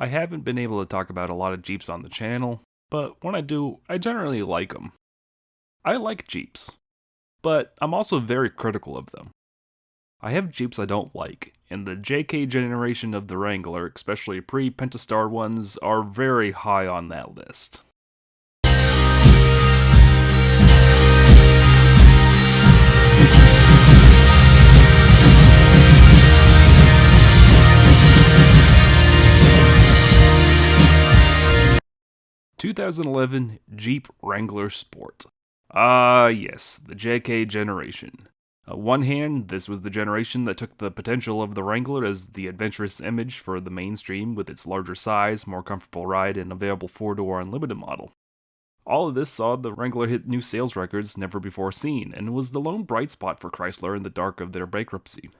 I haven't been able to talk about a lot of Jeeps on the channel, but when I do, I generally like them. I like Jeeps, but I'm also very critical of them. I have Jeeps I don't like, and the JK generation of the Wrangler, especially pre-Pentastar ones, are very high on that list. 2011 Jeep Wrangler Sport. Yes, the JK generation. On one hand, this was the generation that took the potential of the Wrangler as the adventurous image for the mainstream with its larger size, more comfortable ride, and available 4-door unlimited model. All of this saw the Wrangler hit new sales records never before seen, and was the lone bright spot for Chrysler in the dark of their bankruptcy.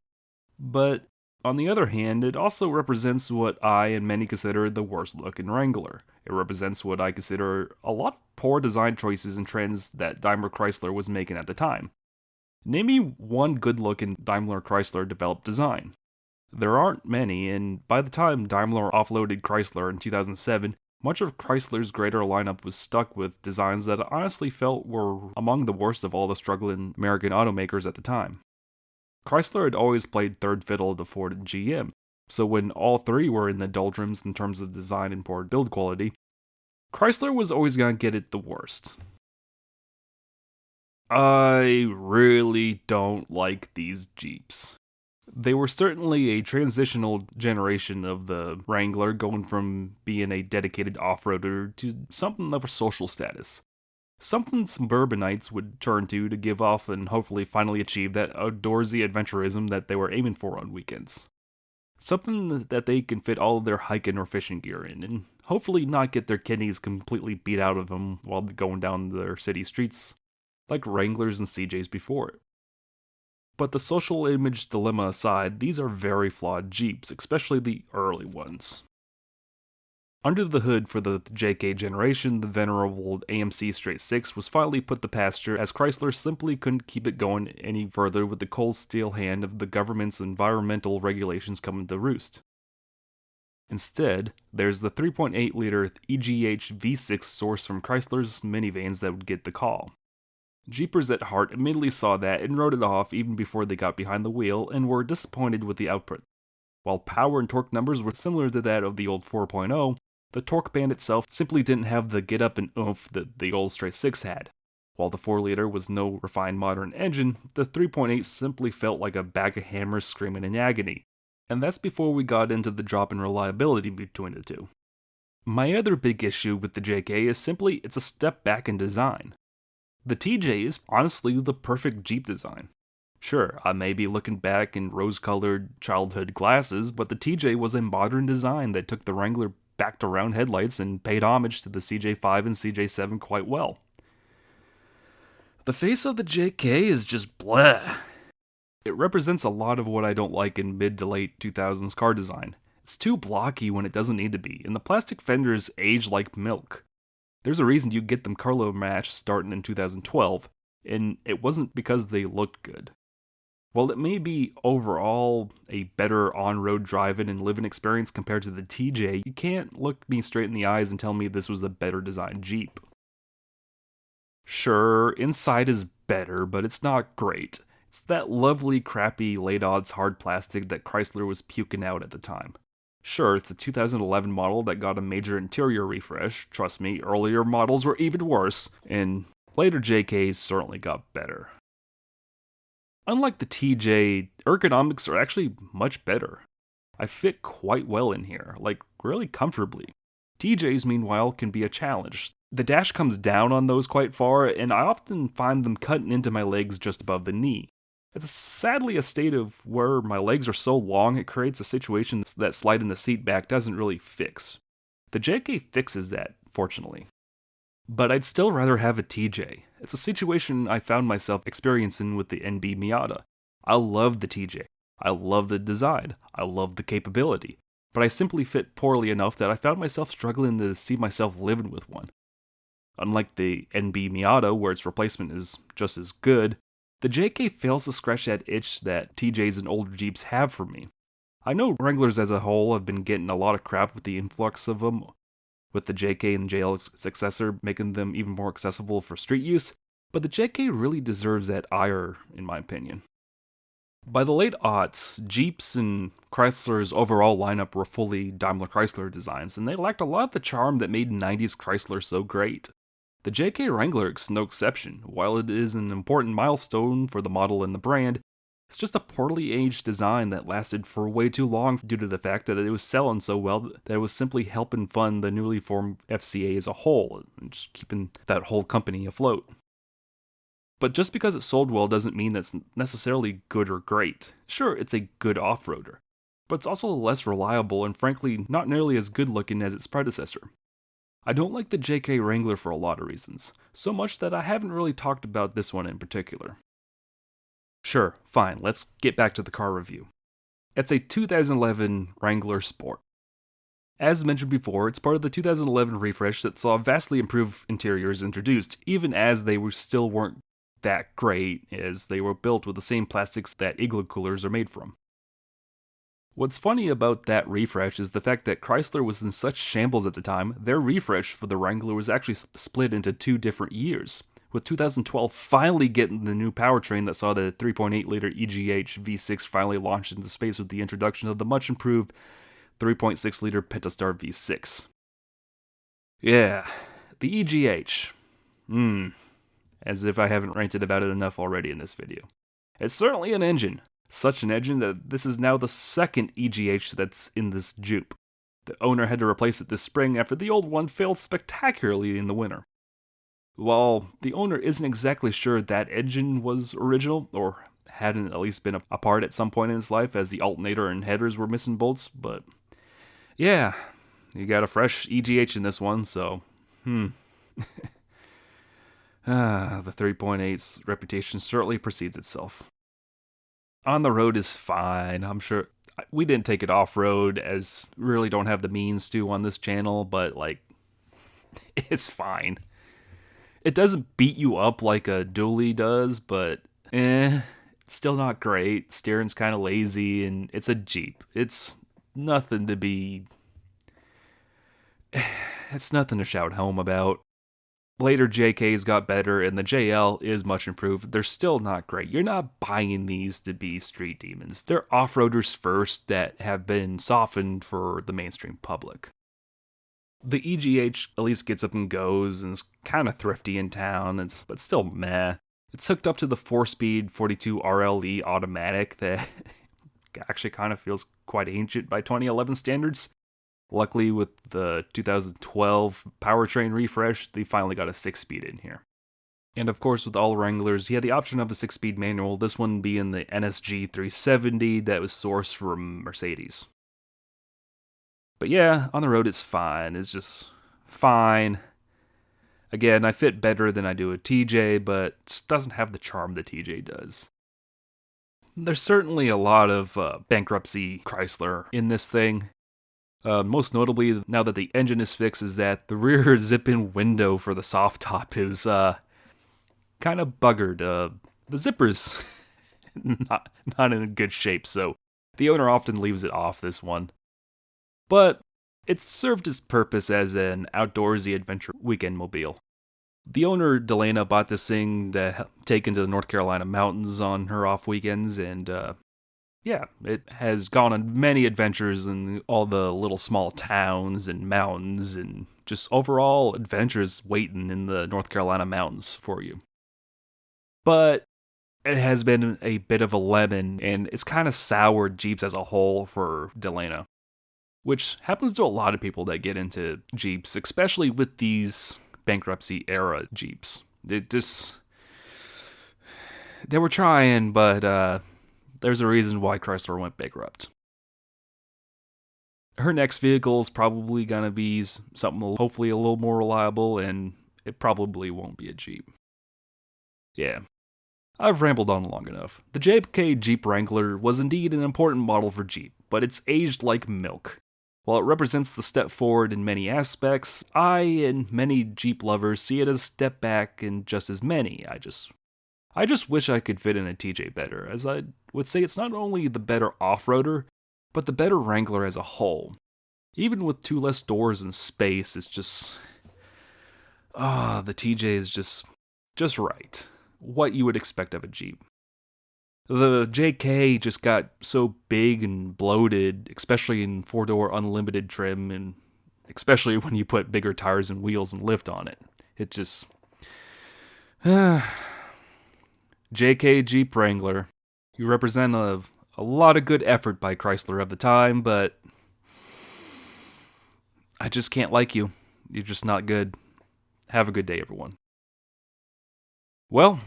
But, on the other hand, it also represents what I and many consider the worst looking Wrangler. It represents what I consider a lot of poor design choices and trends that Daimler Chrysler was making at the time. Name me one good looking Daimler Chrysler developed design. There aren't many, and by the time Daimler offloaded Chrysler in 2007, much of Chrysler's greater lineup was stuck with designs that I honestly felt were among the worst of all the struggling American automakers at the time. Chrysler had always played third fiddle to Ford and GM, so when all three were in the doldrums in terms of design and poor build quality, Chrysler was always going to get it the worst. I really don't like these Jeeps. They were certainly a transitional generation of the Wrangler, going from being a dedicated off-roader to something of a social status. Something suburbanites would turn to give off and hopefully finally achieve that outdoorsy adventurism that they were aiming for on weekends. Something that they can fit all of their hiking or fishing gear in, and hopefully not get their kidneys completely beat out of them while going down their city streets, like Wranglers and CJs before it. But the social image dilemma aside, these are very flawed Jeeps, especially the early ones. Under the hood for the JK generation, the venerable AMC Straight 6 was finally put to pasture as Chrysler simply couldn't keep it going any further with the cold steel hand of the government's environmental regulations coming to roost. Instead, there's the 3.8-liter EGH V6 source from Chrysler's minivans that would get the call. Jeepers at heart immediately saw that and wrote it off even before they got behind the wheel and were disappointed with the output. While power and torque numbers were similar to that of the old 4.0, the torque band itself simply didn't have the get-up and oomph that the old Straight 6 had. While the 4-liter was no refined modern engine, the 3.8 simply felt like a bag of hammers screaming in agony. And that's before we got into the drop in reliability between the two. My other big issue with the JK is simply it's a step back in design. The TJ is honestly the perfect Jeep design. Sure, I may be looking back in rose-colored childhood glasses, but the TJ was a modern design that took the Wrangler back to round headlights and paid homage to the CJ5 and CJ7 quite well. The face of the JK is just bleh. It represents a lot of what I don't like in mid to late 2000s car design. It's too blocky when it doesn't need to be, and the plastic fenders age like milk. There's a reason you get them color matched starting in 2012, and it wasn't because they looked good. While it may be overall a better on-road driving and living experience compared to the TJ, you can't look me straight in the eyes and tell me this was a better designed Jeep. Sure, inside is better, but it's not great. It's that lovely, crappy, late odds hard plastic that Chrysler was puking out at the time. Sure, it's a 2011 model that got a major interior refresh. Trust me, earlier models were even worse, and later JKs certainly got better. Unlike the TJ, ergonomics are actually much better. I fit quite well in here, like really comfortably. TJs, meanwhile, can be a challenge. The dash comes down on those quite far, and I often find them cutting into my legs just above the knee. It's sadly a state of where my legs are so long it creates a situation that sliding the seat back doesn't really fix. The JK fixes that, fortunately. But I'd still rather have a TJ. It's a situation I found myself experiencing with the NB Miata. I love the TJ. I love the design. I love the capability. But I simply fit poorly enough that I found myself struggling to see myself living with one. Unlike the NB Miata, where its replacement is just as good, the JK fails to scratch that itch that TJs and older Jeeps have for me. I know Wranglers as a whole have been getting a lot of crap with the influx of them, with the JK and JL successor making them even more accessible for street use, but the JK really deserves that ire, in my opinion. By the late aughts, Jeeps and Chrysler's overall lineup were fully Daimler Chrysler designs, and they lacked a lot of the charm that made 90s Chrysler so great. The JK Wrangler is no exception. While it is an important milestone for the model and the brand, it's just a poorly aged design that lasted for way too long due to the fact that it was selling so well that it was simply helping fund the newly formed FCA as a whole, and just keeping that whole company afloat. But just because it sold well doesn't mean that's necessarily good or great. Sure, it's a good off-roader, but it's also less reliable and frankly not nearly as good looking as its predecessor. I don't like the JK Wrangler for a lot of reasons, so much that I haven't really talked about this one in particular. Sure, fine, let's get back to the car review. It's a 2011 Wrangler Sport. As mentioned before, it's part of the 2011 refresh that saw vastly improved interiors introduced, even as they still weren't that great, as they were built with the same plastics that igloo coolers are made from. What's funny about that refresh is the fact that Chrysler was in such shambles at the time, their refresh for the Wrangler was actually split into 2 different years, with 2012 finally getting the new powertrain that saw the 3.8-liter EGH V6 finally launched into space with the introduction of the much-improved 3.6-liter Pentastar V6. Yeah, the EGH. As if I haven't ranted about it enough already in this video. It's certainly an engine. Such an engine that this is now the second EGH that's in this jupe. The owner had to replace it this spring after the old one failed spectacularly in the winter. While the owner isn't exactly sure that engine was original, or hadn't at least been apart at some point in its life as the alternator and headers were missing bolts, but yeah, you got a fresh EGH in this one, so the 3.8's reputation certainly precedes itself. On the road is fine, I'm sure. We didn't take it off-road, as we really don't have the means to on this channel, but it's fine. It doesn't beat you up like a dually does, but it's still not great. Steering's kind of lazy, and it's a Jeep. It's nothing to shout home about. Later JKs got better, and the JL is much improved. They're still not great. You're not buying these to be street demons. They're off-roaders first that have been softened for the mainstream public. The EGH at least gets up and goes and is kind of thrifty in town, but still meh. It's hooked up to the 4-speed 42 RLE automatic that actually kind of feels quite ancient by 2011 standards. Luckily, with the 2012 powertrain refresh, they finally got a 6-speed in here. And of course, with all Wranglers, you had the option of a 6-speed manual, this one being the NSG 370 that was sourced from Mercedes. But yeah, on the road it's fine. It's just fine. Again, I fit better than I do a TJ, but it doesn't have the charm the TJ does. There's certainly a lot of bankruptcy Chrysler in this thing. Most notably, now that the engine is fixed, is that the rear zip-in window for the soft top is kind of buggered. The zipper's not in good shape, so the owner often leaves it off this one. But it served its purpose as an outdoorsy adventure weekend mobile. The owner, Delana, bought this thing to take into the North Carolina mountains on her off weekends, and yeah, it has gone on many adventures in all the little small towns and mountains, and just overall adventures waiting in the North Carolina mountains for you. But it has been a bit of a lemon, and it's kind of soured Jeeps as a whole for Delana, which happens to a lot of people that get into Jeeps, especially with these bankruptcy era Jeeps. They were trying, but there's a reason why Chrysler went bankrupt. Her next vehicle is probably going to be something hopefully a little more reliable, and it probably won't be a Jeep. Yeah, I've rambled on long enough. The JK Jeep Wrangler was indeed an important model for Jeep, but it's aged like milk. While it represents the step forward in many aspects, I and many Jeep lovers see it as a step back in just as many. I just wish I could fit in a TJ better, as I would say it's not only the better off-roader, but the better Wrangler as a whole. Even with 2 less doors and space, it's just... the TJ is just right. What you would expect of a Jeep. The JK just got so big and bloated, especially in 4-door unlimited trim, and especially when you put bigger tires and wheels and lift on it. It just... JK Jeep Wrangler. You represent a lot of good effort by Chrysler of the time, but I just can't like you. You're just not good. Have a good day, everyone. Well,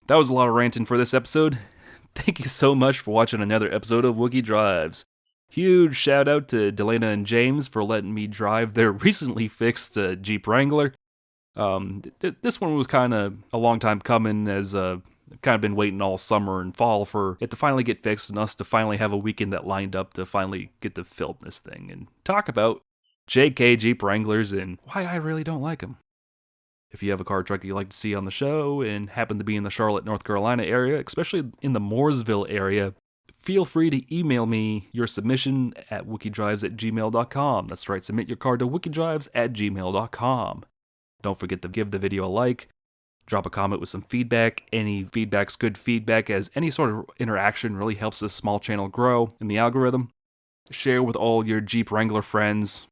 that was a lot of ranting for this episode. Thank you so much for watching another episode of Wookie Drives. Huge shout out to Delana and James for letting me drive their recently fixed Jeep Wrangler. This one was kind of a long time coming, as I've kind of been waiting all summer and fall for it to finally get fixed and us to finally have a weekend that lined up to finally get to film this thing and talk about JK Jeep Wranglers and why I really don't like them. If you have a car or truck that you'd like to see on the show and happen to be in the Charlotte, North Carolina area, especially in the Mooresville area, feel free to email me your submission at wookiedrives@gmail.com. That's right, submit your car to wookiedrives@gmail.com. Don't forget to give the video a like, drop a comment with some feedback. Any feedback's good feedback, as any sort of interaction really helps this small channel grow in the algorithm. Share with all your Jeep Wrangler friends.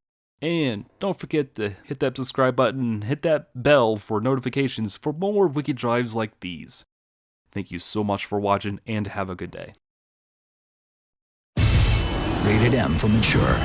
And don't forget to hit that subscribe button and hit that bell for notifications for more Wiki Drives like these. Thank you so much for watching, and have a good day. Rated M for mature.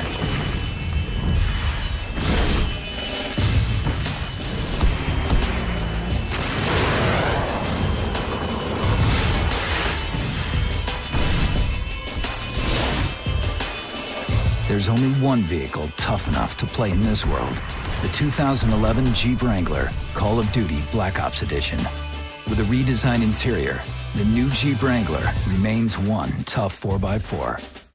There's only one vehicle tough enough to play in this world. The 2011 Jeep Wrangler Call of Duty Black Ops Edition. With a redesigned interior, the new Jeep Wrangler remains one tough 4x4.